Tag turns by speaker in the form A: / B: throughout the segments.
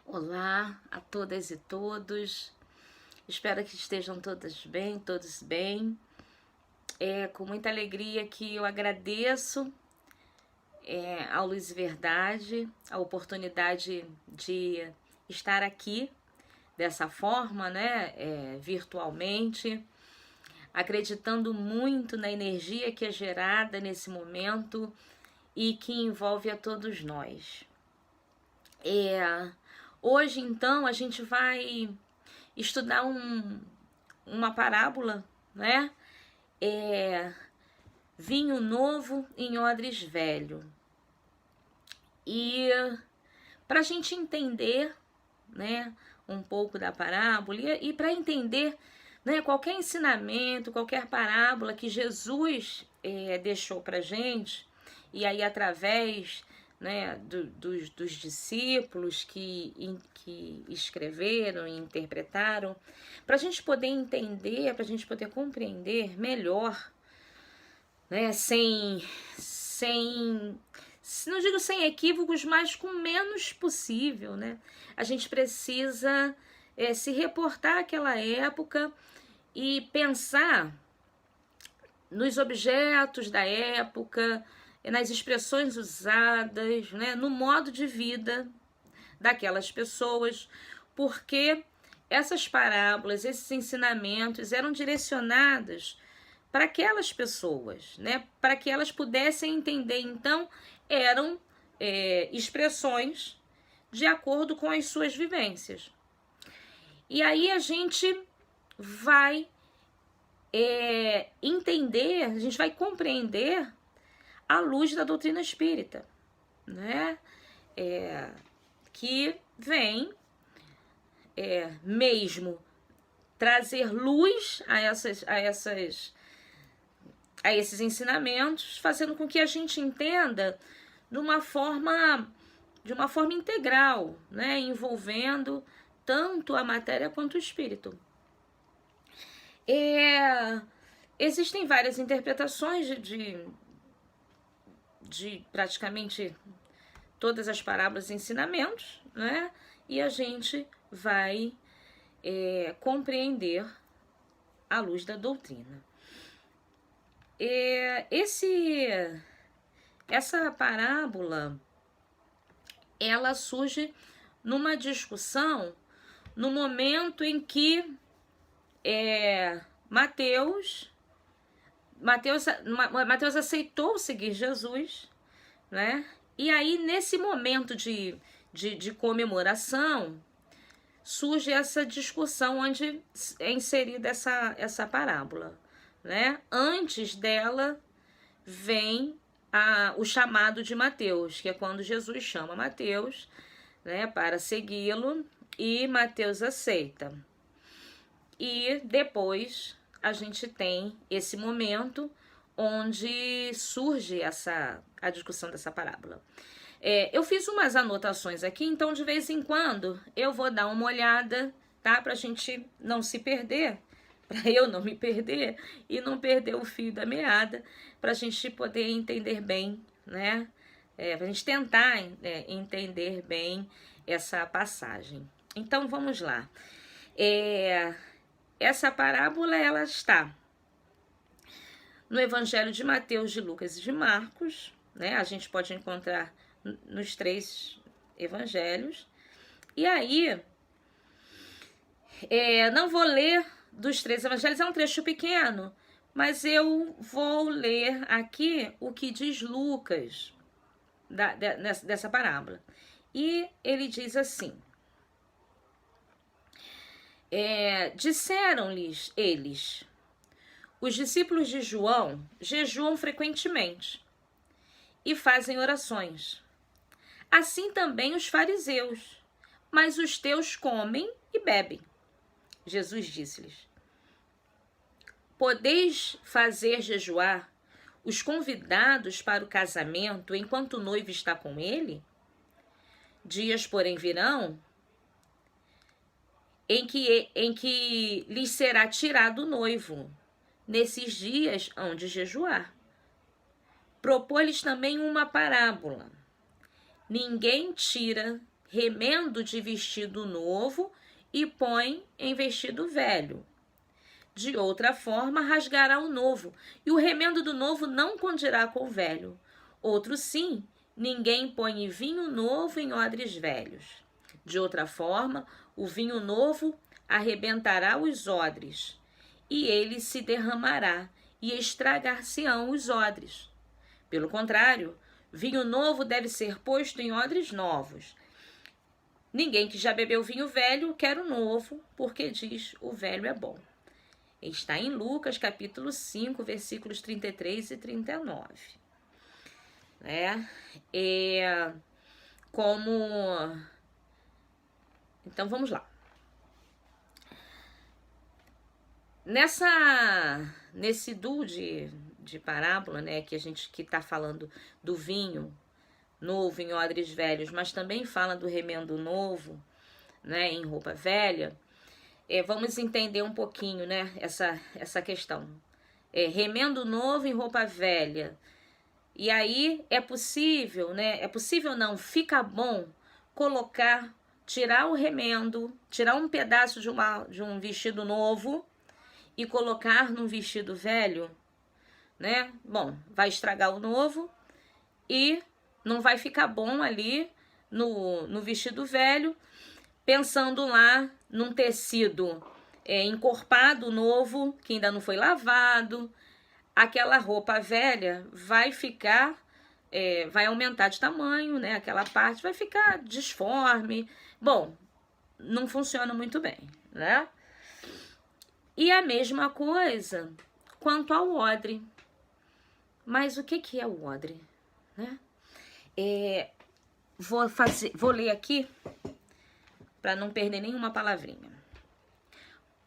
A: Olá a todas e todos, espero que estejam todas bem, todos bem. É com muita alegria que eu agradeço ao Luz e Verdade a oportunidade de estar aqui dessa forma, né, virtualmente, acreditando muito na energia que é gerada nesse momento e que envolve a todos nós. Hoje, então, a gente vai estudar uma parábola, né? Vinho novo em odres velho. E para a gente entender, né, um pouco da parábola e para entender, né, qualquer ensinamento, qualquer parábola que Jesus deixou para gente, e aí através, né, dos discípulos que escreveram e interpretaram, para a gente poder entender, para a gente poder compreender melhor, né, não digo sem equívocos, mas com menos possível, né? A gente precisa se reportar àquela época e pensar nos objetos da época, nas expressões usadas, né, no modo de vida daquelas pessoas, porque essas parábolas, esses ensinamentos eram direcionados para aquelas pessoas, né, para que elas pudessem entender. Então, eram expressões de acordo com as suas vivências. E aí a gente vai entender, a gente vai compreender à luz da doutrina espírita, né? Que vem mesmo trazer luz a esses ensinamentos, fazendo com que a gente entenda de uma forma integral, né? Envolvendo tanto a matéria quanto o espírito. Existem várias interpretações de praticamente todas as parábolas e ensinamentos, né? E a gente vai compreender à luz da doutrina. Essa parábola, ela surge numa discussão no momento em que Mateus aceitou seguir Jesus, né? E aí, nesse momento de comemoração, surge essa discussão onde é inserida essa parábola, né? Antes dela vem o chamado de Mateus, que é quando Jesus chama Mateus, né, para segui-lo, e Mateus aceita. E depois a gente tem esse momento onde surge a discussão dessa parábola. Eu fiz umas anotações aqui, então de vez em quando eu vou dar uma olhada, tá? Pra gente não se perder, para eu não me perder e não perder o fio da meada, pra gente poder entender bem, né? Pra gente tentar entender bem essa passagem. Então vamos lá. Essa parábola, ela está no Evangelho de Mateus, de Lucas e de Marcos, né? A gente pode encontrar nos 3 evangelhos. E aí, não vou ler dos 3 evangelhos, é um trecho pequeno, mas eu vou ler aqui o que diz Lucas dessa parábola. E ele diz assim: disseram-lhes eles: os discípulos de João jejuam frequentemente e fazem orações. Assim também os fariseus, mas os teus comem e bebem. Jesus disse-lhes: podeis fazer jejuar os convidados para o casamento enquanto o noivo está com ele? Dias, porém, virão em que lhes será tirado o noivo. Nesses dias hão de jejuar. Propôs-lhes também uma parábola: ninguém tira remendo de vestido novo e põe em vestido velho. De outra forma, rasgará o novo, e o remendo do novo não condirá com o velho. Outro sim, ninguém põe vinho novo em odres velhos. De outra forma, o vinho novo arrebentará os odres, e ele se derramará, e estragar-se-ão os odres. Pelo contrário, vinho novo deve ser posto em odres novos. Ninguém que já bebeu vinho velho quer o novo, porque diz o velho é bom. Está em Lucas, capítulo 5, versículos 33 e 39. Então, vamos lá. Nesse duo de parábola, né, que está falando do vinho novo em odres velhos, mas também fala do remendo novo, né, em roupa velha, vamos entender um pouquinho, né, essa questão. Remendo novo em roupa velha. E aí é possível, né? É possível não, fica bom tirar o remendo, tirar um pedaço de um vestido novo e colocar num vestido velho, né? Bom, vai estragar o novo e não vai ficar bom ali no vestido velho, pensando lá num tecido encorpado novo, que ainda não foi lavado. Aquela roupa velha vai ficar, vai aumentar de tamanho, né? Aquela parte vai ficar disforme. Bom, não funciona muito bem, né? E a mesma coisa quanto ao odre. Mas o que é o odre, né? Vou ler aqui para não perder nenhuma palavrinha.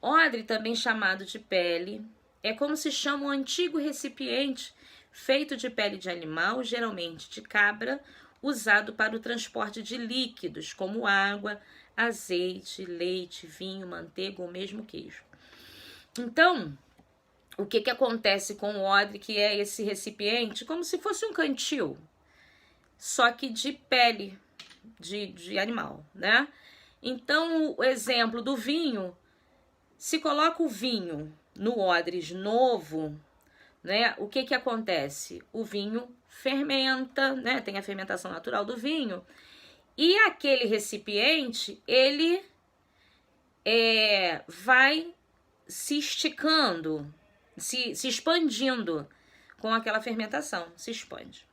A: Odre, também chamado de pele, é como se chama um antigo recipiente feito de pele de animal, geralmente de cabra, usado para o transporte de líquidos, como água, azeite, leite, vinho, manteiga ou mesmo queijo. Então, o que acontece com o odre, que é esse recipiente? Como se fosse um cantil, só que de pele de animal, né? Então, o exemplo do vinho, se coloca o vinho no odres novo, né? O que acontece? O vinho fermenta, né? Tem a fermentação natural do vinho. E aquele recipiente, ele vai se esticando, se expandindo com aquela fermentação, se expande.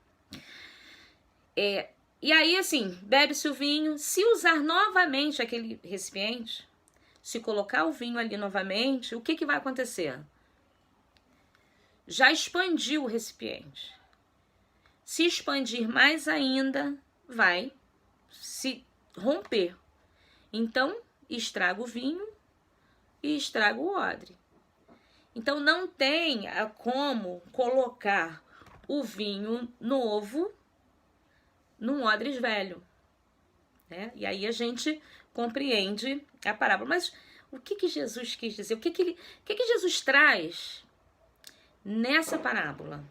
A: E aí, assim, bebe-se o vinho. Se usar novamente aquele recipiente, se colocar o vinho ali novamente, o que vai acontecer? Já expandiu o recipiente. Se expandir mais ainda, vai se romper. Então, estraga o vinho e estraga o odre. Então, não tem como colocar o vinho novo num odres velho, né? E aí a gente compreende a parábola. Mas o que Jesus quis dizer? O que Jesus traz nessa parábola?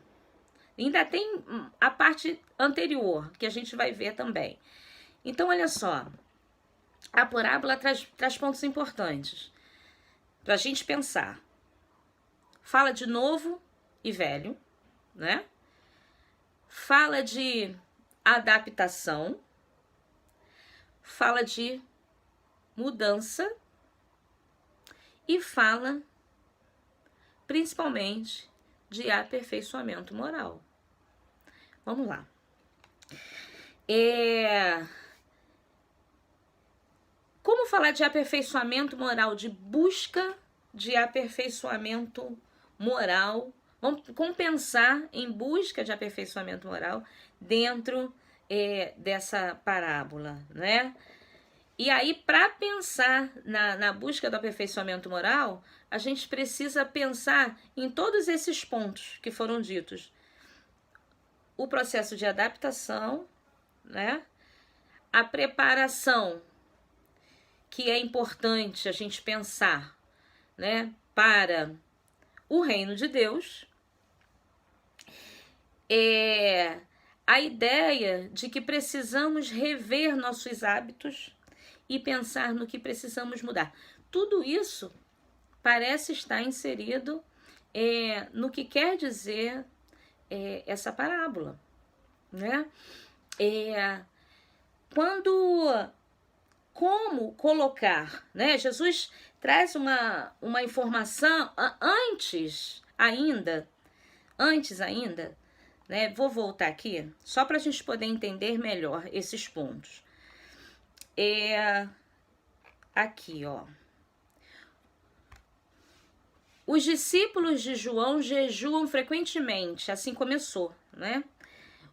A: Ainda tem a parte anterior, que a gente vai ver também. Então, olha só. A parábola traz pontos importantes para a gente pensar. Fala de novo e velho, né? Fala de adaptação. Fala de mudança. E fala, principalmente, de aperfeiçoamento moral. Vamos lá. Como falar de aperfeiçoamento moral, de busca de aperfeiçoamento moral? Como pensar em busca de aperfeiçoamento moral dentro dessa parábola, né? E aí, para pensar na busca do aperfeiçoamento moral, a gente precisa pensar em todos esses pontos que foram ditos. O processo de adaptação, né? A preparação, que é importante a gente pensar, né? Para o reino de Deus. a ideia de que precisamos rever nossos hábitos e pensar no que precisamos mudar. Tudo isso parece estar inserido no que quer dizer essa parábola, né? Como colocar, né? Jesus traz uma informação antes ainda, né? Vou voltar aqui, só para a gente poder entender melhor esses pontos. Aqui, ó. Os discípulos de João jejuam frequentemente, assim começou, né?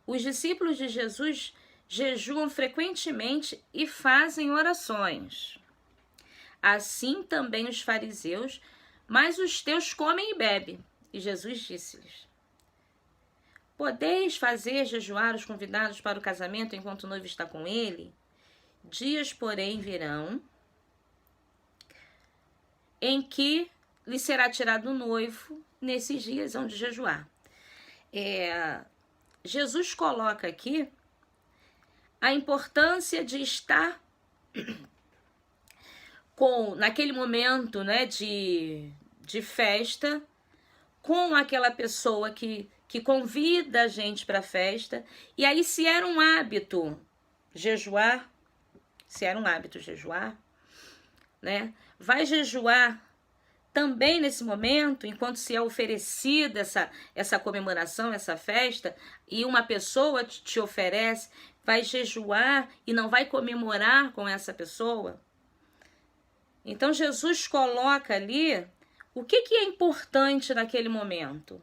A: Os discípulos de Jesus jejuam frequentemente e fazem orações. Assim também os fariseus, mas os teus comem e bebem. E Jesus disse-lhes: podeis fazer jejuar os convidados para o casamento enquanto o noivo está com ele? Dias, porém, virão em que lhe será tirado o noivo, nesses dias hão de jejuar. Jesus coloca aqui a importância de estar naquele momento, né, de festa, com aquela pessoa que convida a gente para a festa. E aí, se era um hábito jejuar, né, vai jejuar também nesse momento, enquanto se é oferecida essa comemoração, essa festa, e uma pessoa te oferece, vai jejuar e não vai comemorar com essa pessoa? Então Jesus coloca ali o que é importante naquele momento.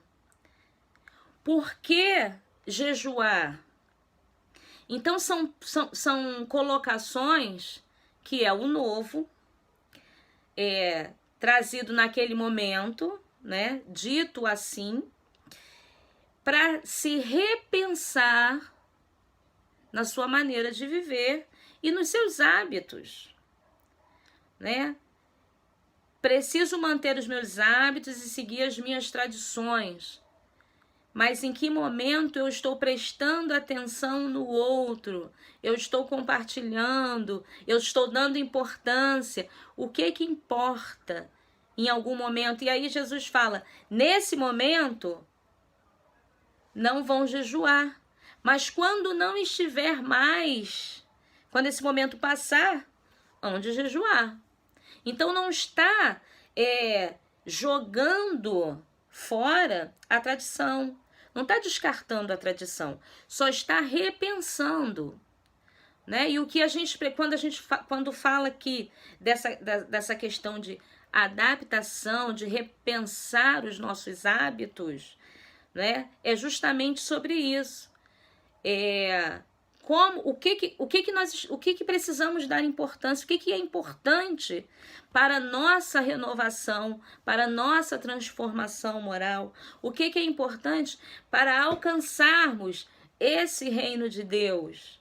A: Por que jejuar? Então são colocações que é o novo, trazido naquele momento, né, dito assim, para se repensar na sua maneira de viver e nos seus hábitos, né? Preciso manter os meus hábitos e seguir as minhas tradições, mas em que momento eu estou prestando atenção no outro? Eu estou compartilhando, eu estou dando importância. O que importa em algum momento? E aí Jesus fala, nesse momento não vão jejuar, mas quando não estiver mais, quando esse momento passar, hão de jejuar. Então não está jogando fora a tradição, não está descartando a tradição, só está repensando, né? E o que quando fala aqui dessa questão de adaptação, de repensar os nossos hábitos, né? É justamente sobre isso. O que precisamos dar importância, o que é importante para a nossa renovação, para a nossa transformação moral, o que é importante para alcançarmos esse reino de Deus,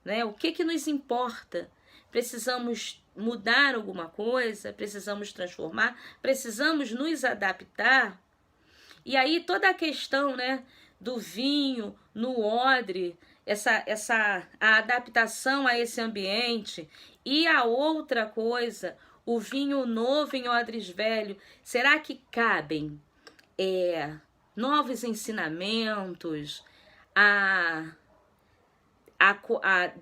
A: né? O que nos importa? Precisamos mudar alguma coisa, precisamos transformar, precisamos nos adaptar. E aí toda a questão, né, do vinho no odre, a adaptação a esse ambiente. E a outra coisa, o vinho novo em odres velhos, será que cabem novos ensinamentos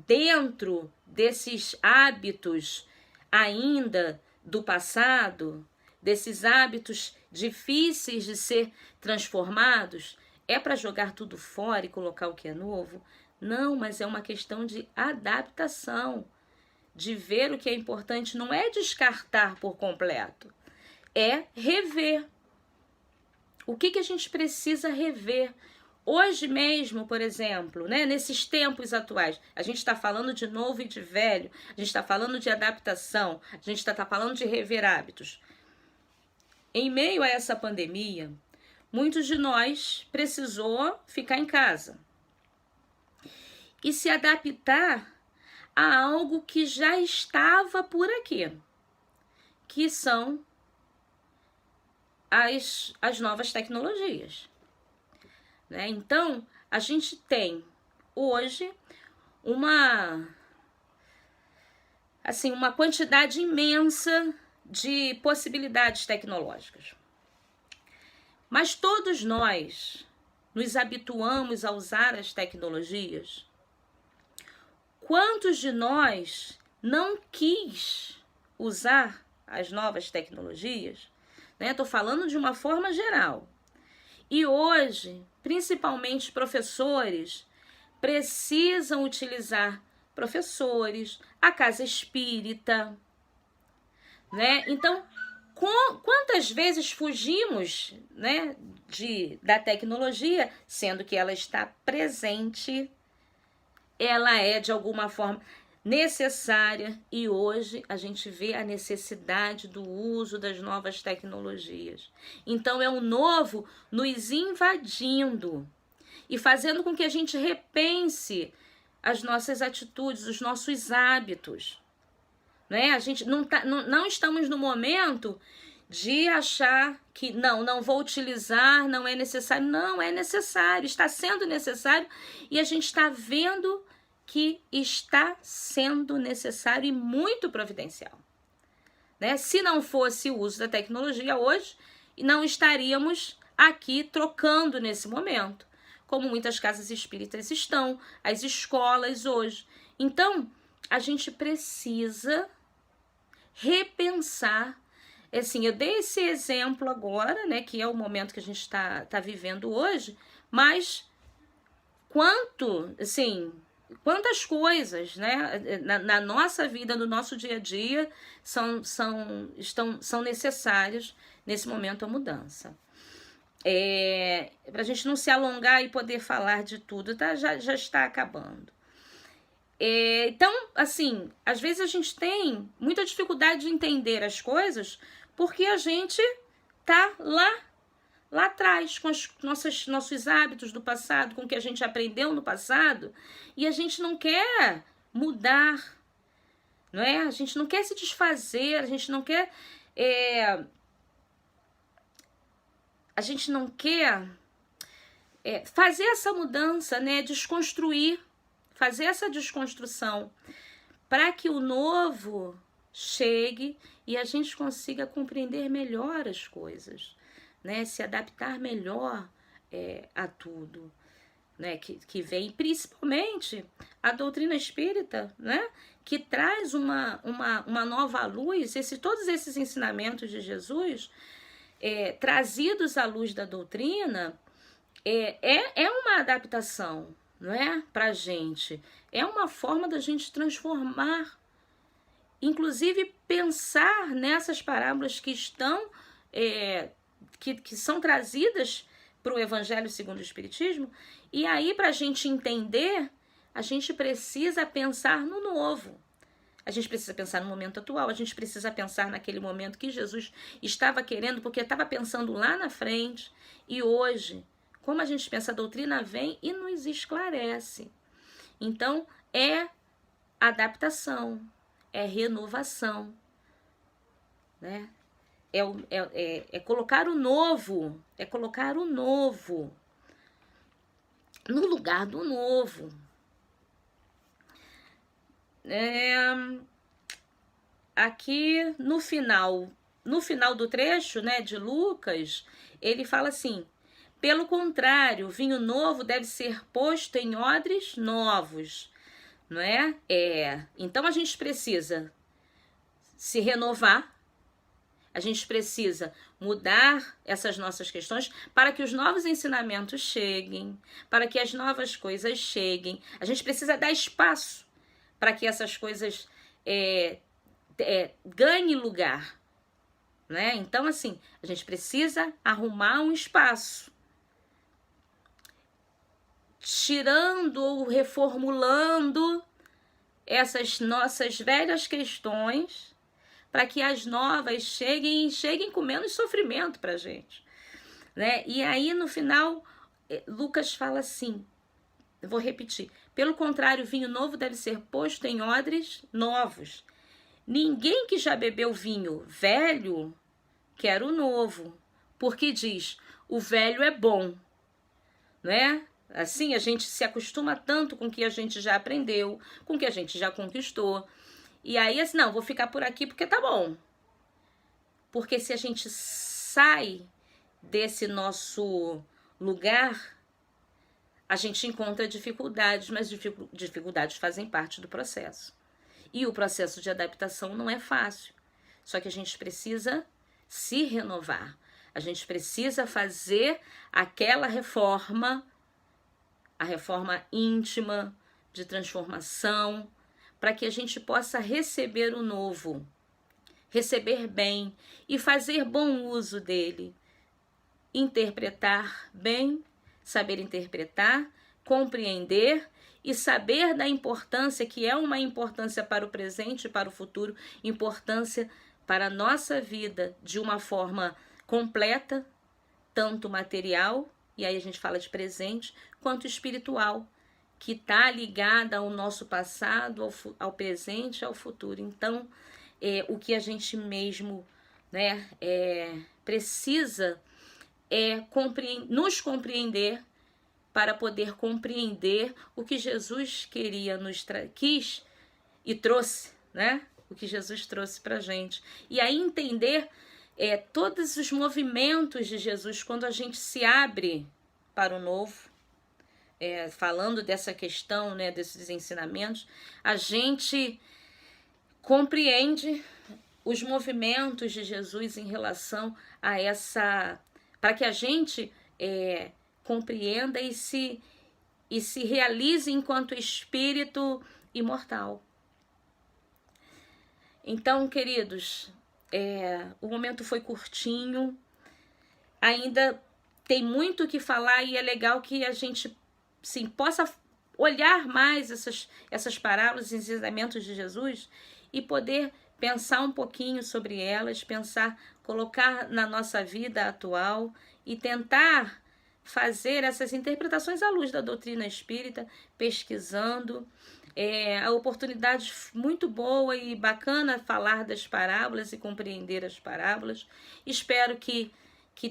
A: dentro desses hábitos ainda do passado, desses hábitos difíceis de ser transformados? É para jogar tudo fora e colocar o que é novo? Não, mas é uma questão de adaptação, de ver o que é importante. Não é descartar por completo, é rever. O que a gente precisa rever? Hoje mesmo, por exemplo, né, nesses tempos atuais, a gente está falando de novo e de velho, a gente está falando de adaptação, a gente está falando de rever hábitos. Em meio a essa pandemia, muitos de nós precisou ficar em casa e se adaptar a algo que já estava por aqui, que são as novas tecnologias, né? Então, a gente tem hoje uma quantidade imensa de possibilidades tecnológicas. Mas todos nós nos habituamos a usar as tecnologias. Quantos de nós não quis usar as novas tecnologias? Estou falando de uma forma geral. E hoje, principalmente professores, precisam utilizar professores, a casa espírita, né? Então, quantas vezes fugimos, né, da tecnologia, sendo que ela está presente, ela é de alguma forma necessária, e hoje a gente vê a necessidade do uso das novas tecnologias. Então é o novo nos invadindo e fazendo com que a gente repense as nossas atitudes, os nossos hábitos, né? A gente não estamos no momento de achar que não vou utilizar, não é necessário. Não é necessário, está sendo necessário, e a gente está vendo que está sendo necessário e muito providencial, né? Se não fosse o uso da tecnologia hoje, não estaríamos aqui trocando nesse momento, como muitas casas espíritas estão, as escolas hoje. Então, a gente precisa repensar. Assim, eu dei esse exemplo agora, né, que é o momento que a gente tá vivendo hoje, mas quantas coisas, né, na nossa vida, no nosso dia a dia, são necessárias nesse momento a mudança. Para a gente não se alongar e poder falar de tudo, tá? Já está acabando. Então, assim, às vezes a gente tem muita dificuldade de entender as coisas porque a gente tá lá atrás, com nossos hábitos do passado, com o que a gente aprendeu no passado, e a gente não quer mudar, não é? A gente não quer se desfazer, a gente não quer fazer essa mudança, né? Desconstruir, fazer essa desconstrução, para que o novo chegue e a gente consiga compreender melhor as coisas, né? Se adaptar melhor a tudo, né? Que vem, principalmente a doutrina espírita, né? Que traz uma nova luz, todos esses ensinamentos de Jesus, trazidos à luz da doutrina, é uma adaptação, não é? Pra gente. É uma forma da gente transformar, inclusive pensar nessas parábolas que estão, que são trazidas para o Evangelho segundo o Espiritismo, e aí, para a gente entender, a gente precisa pensar no novo. A gente precisa pensar no momento atual, a gente precisa pensar naquele momento que Jesus estava querendo, porque estava pensando lá na frente, e hoje, como a gente pensa, a doutrina vem e nos esclarece. Então, é adaptação, é renovação, né? É colocar o novo, no lugar do novo. Aqui no final do trecho, né, de Lucas, ele fala assim: pelo contrário, o vinho novo deve ser posto em odres novos, não é? Então a gente precisa se renovar, a gente precisa mudar essas nossas questões para que os novos ensinamentos cheguem, para que as novas coisas cheguem. A gente precisa dar espaço para que essas coisas ganhem lugar, né? Então, assim, a gente precisa arrumar um espaço, tirando ou reformulando essas nossas velhas questões, para que as novas cheguem com menos sofrimento para a gente, né? E aí, no final, Lucas fala assim, eu vou repetir: pelo contrário, o vinho novo deve ser posto em odres novos. Ninguém que já bebeu vinho velho quer o novo, porque diz, o velho é bom, né? Assim, a gente se acostuma tanto com o que a gente já aprendeu, com o que a gente já conquistou. E aí, assim, não, vou ficar por aqui porque tá bom. Porque se a gente sai desse nosso lugar, a gente encontra dificuldades, mas dificuldades fazem parte do processo. E o processo de adaptação não é fácil. Só que a gente precisa se renovar. A gente precisa fazer aquela reforma, a reforma íntima, de transformação, para que a gente possa receber o novo, receber bem e fazer bom uso dele. Interpretar bem, saber interpretar, compreender e saber da importância, que é uma importância para o presente e para o futuro, importância para a nossa vida de uma forma completa, tanto material, e aí a gente fala de presente, quanto espiritual, que está ligada ao nosso passado, ao presente e ao futuro. Então, o que a gente mesmo, né, precisa nos compreender para poder compreender o que Jesus quis e trouxe, né? O que Jesus trouxe para a gente. E aí entender todos os movimentos de Jesus quando a gente se abre para o novo. Falando dessa questão, né, desses ensinamentos, a gente compreende os movimentos de Jesus em relação a essa... para que a gente compreenda e se realize enquanto espírito imortal. Então, queridos, o momento foi curtinho, ainda tem muito o que falar e é legal que a gente sim, possa olhar mais essas parábolas e ensinamentos de Jesus e poder pensar um pouquinho sobre elas, colocar na nossa vida atual e tentar fazer essas interpretações à luz da doutrina espírita, pesquisando. A oportunidade muito boa e bacana falar das parábolas e compreender as parábolas. Espero que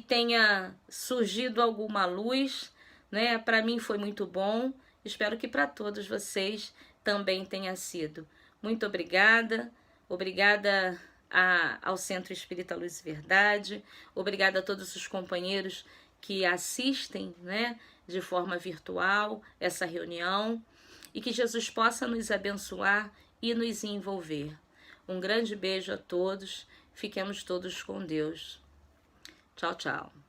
A: tenha surgido alguma luz, né? Para mim foi muito bom. Espero que para todos vocês também tenha sido. Muito obrigada. Obrigada ao Centro Espírita Luz e Verdade. Obrigada a todos os companheiros que assistem, né, de forma virtual essa reunião. E que Jesus possa nos abençoar e nos envolver. Um grande beijo a todos. Fiquemos todos com Deus. Tchau, tchau.